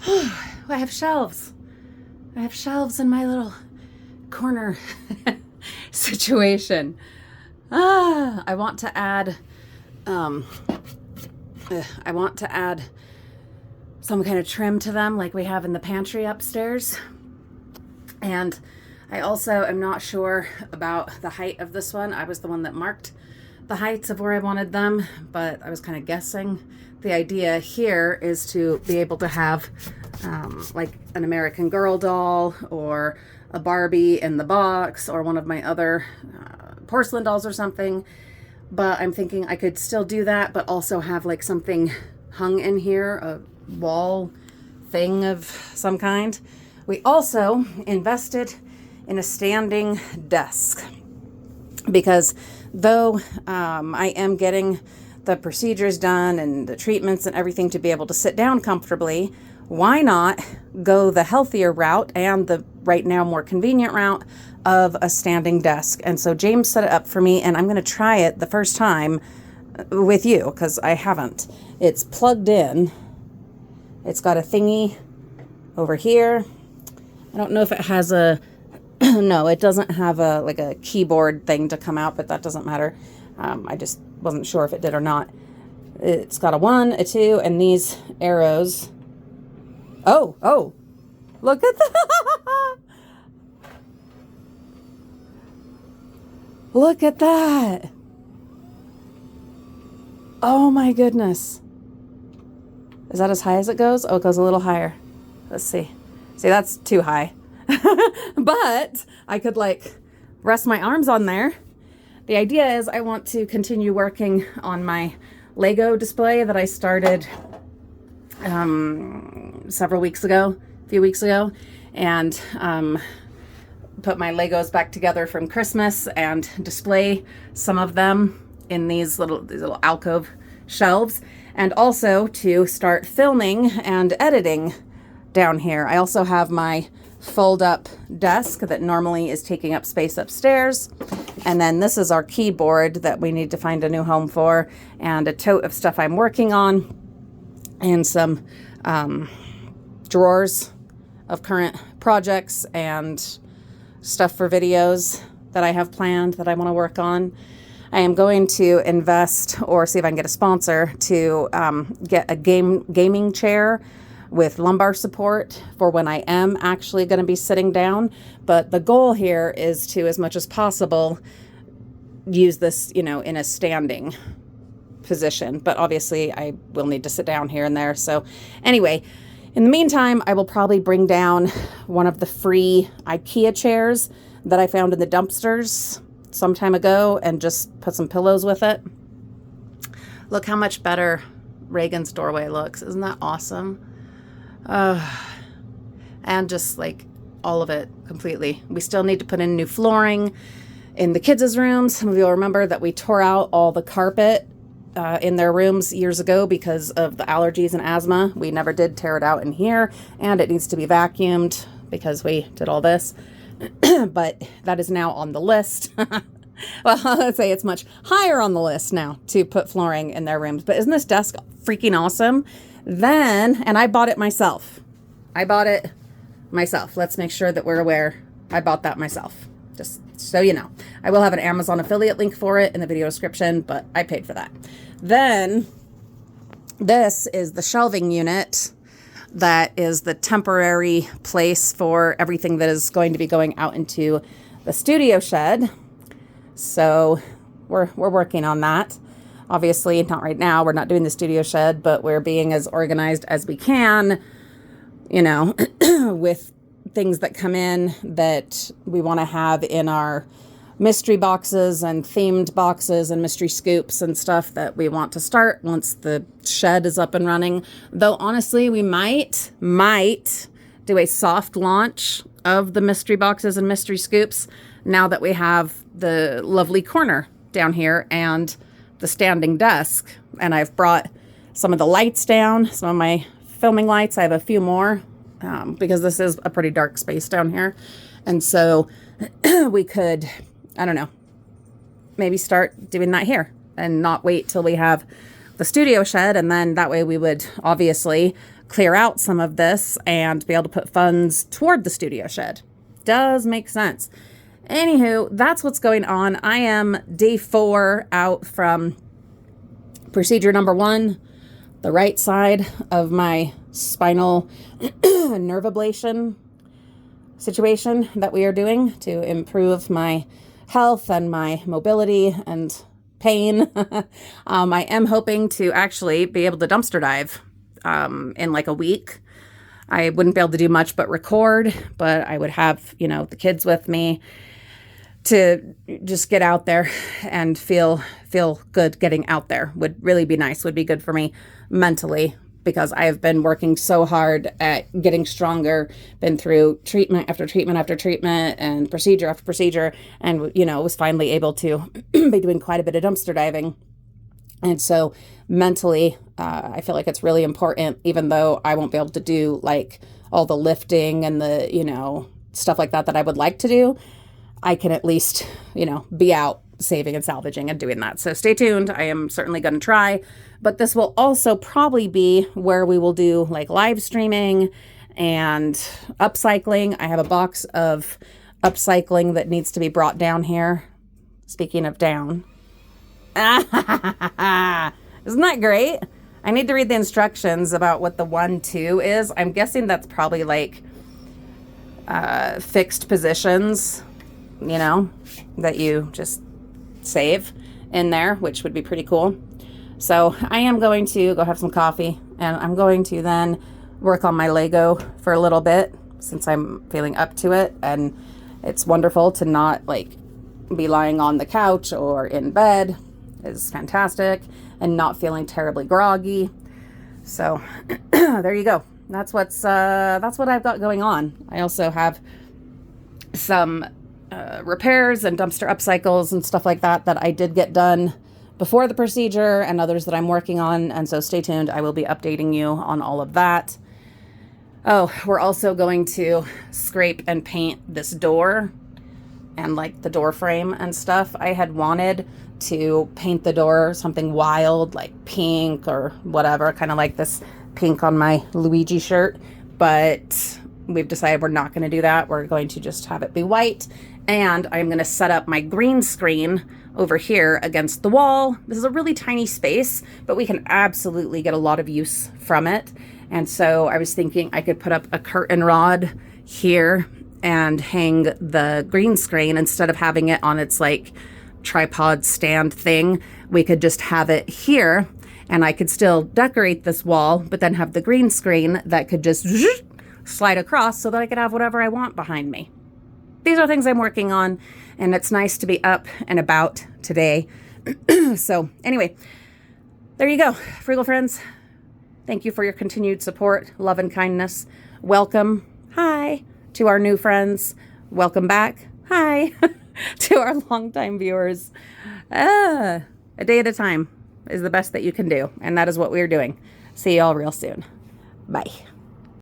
I have shelves. I have shelves in my little corner situation. I want to add, I want to add some kind of trim to them like we have in the pantry upstairs. And I also am not sure about the height of this one. I was the one that marked the heights of where I wanted them, but I was kind of guessing. The idea here is to be able to have like an American Girl doll or a Barbie in the box or one of my other porcelain dolls or something. But I'm thinking I could still do that, but also have like something hung in here, a wall thing of some kind. We also invested in a standing desk because though I am getting the procedures done and the treatments and everything to be able to sit down comfortably, why not go the healthier route and the right now more convenient route of a standing desk? And so James set it up for me, and I'm going to try it the first time with you because I haven't. It's plugged in. It's got a thingy over here. I don't know if it has a no, it doesn't have a like a keyboard thing to come out, but that doesn't matter. I just wasn't sure if it did or not. It's got a 1, a 2, and these arrows. Oh, look at that. Look at that. Oh my goodness. Is that as high as it goes? Oh, it goes a little higher. Let's see. See, that's too high. But I could like rest my arms on there. The idea is I want to continue working on my Lego display that I started several weeks ago, a few weeks ago, and put my Legos back together from Christmas and display some of them in these little alcove shelves, and also to start filming and editing down here. I also have my fold up desk that normally is taking up space upstairs. And then this is our keyboard that we need to find a new home for, and a tote of stuff I'm working on, and some drawers of current projects and stuff for videos that I have planned that I want to work on. I am going to invest or see if I can get a sponsor to get a gaming chair with lumbar support for when I am actually going to be sitting down. But the goal here is to, as much as possible, use this, in a standing position. But obviously I will need to sit down here and there. So anyway, in the meantime, I will probably bring down one of the free IKEA chairs that I found in the dumpsters some time ago and just put some pillows with it. Look how much better Reagan's doorway looks. Isn't that awesome? And just like all of it completely. We still need to put in new flooring in the kids' rooms. Some of you will remember that we tore out all the carpet in their rooms years ago because of the allergies and asthma. We never did tear it out in here, and it needs to be vacuumed because we did all this. But that is now on the list. Well, let's say it's much higher on the list now to put flooring in their rooms. But isn't this desk freaking awesome? Then, and I bought it myself. Let's make sure that we're aware. I bought that myself. Just so you know. I will have an Amazon affiliate link for it in the video description, but I paid for that. Then, this is the shelving unit that is the temporary place for everything that is going to be going out into the studio shed. So we're working on that. Obviously, not right now. We're not doing the studio shed, but we're being as organized as we can, with things that come in that we want to have in our mystery boxes and themed boxes and mystery scoops and stuff that we want to start once the shed is up and running. Though honestly, we might do a soft launch of the mystery boxes and mystery scoops now that we have the lovely corner down here and the standing desk. And I've brought some of the lights down, some of my filming lights. I have a few more because this is a pretty dark space down here. And so we could, I don't know, maybe start doing that here and not wait till we have the studio shed. And then that way we would obviously clear out some of this and be able to put funds toward the studio shed. Does make sense. Anywho, that's what's going on. I am day 4 out from procedure number 1, the right side of my spinal nerve ablation situation that we are doing to improve my health and my mobility and pain. I am hoping to actually be able to dumpster dive in like a week. I wouldn't be able to do much but record, but I would have, the kids with me to just get out there and feel good getting out there. Would really be nice, would be good for me mentally, because I have been working so hard at getting stronger, been through treatment after treatment after treatment and procedure after procedure, and, was finally able to be doing quite a bit of dumpster diving. And so mentally, I feel like it's really important, even though I won't be able to do like all the lifting and the, stuff like that I would like to do. I can at least, be out saving and salvaging and doing that. So stay tuned. I am certainly going to try, but this will also probably be where we will do like live streaming and upcycling. I have a box of upcycling that needs to be brought down here. Speaking of down. Isn't that great? I need to read the instructions about what the 1-2 is. I'm guessing that's probably like fixed positions, that you just save in there, which would be pretty cool. So I am going to go have some coffee, and I'm going to then work on my Lego for a little bit, since I'm feeling up to it. And it's wonderful to not like be lying on the couch or in bed. Is fantastic, and not feeling terribly groggy. So there you go. That's what I've got going on. I also have some repairs and dumpster upcycles and stuff like that I did get done before the procedure, and others that I'm working on. And so stay tuned. I will be updating you on all of that. Oh, we're also going to scrape and paint this door and like the door frame and stuff. I had wanted to paint the door something wild, like pink or whatever, kind of like this pink on my Luigi shirt, but we've decided we're not going to do that. We're going to just have it be white, and I'm going to set up my green screen over here against the wall. This is a really tiny space, but we can absolutely get a lot of use from it. And so I was thinking I could put up a curtain rod here and hang the green screen instead of having it on its like tripod stand thing. We could just have it here, and I could still decorate this wall, but then have the green screen that could just slide across so that I could have whatever I want behind me. These are things I'm working on, and it's nice to be up and about today. So anyway, there you go, Frugal friends. Thank you for your continued support, love, and kindness. Welcome. Hi. To our new friends. Welcome back. Hi. To our longtime viewers. A day at a time is the best that you can do, and that is what we're doing. See you all real soon. Bye.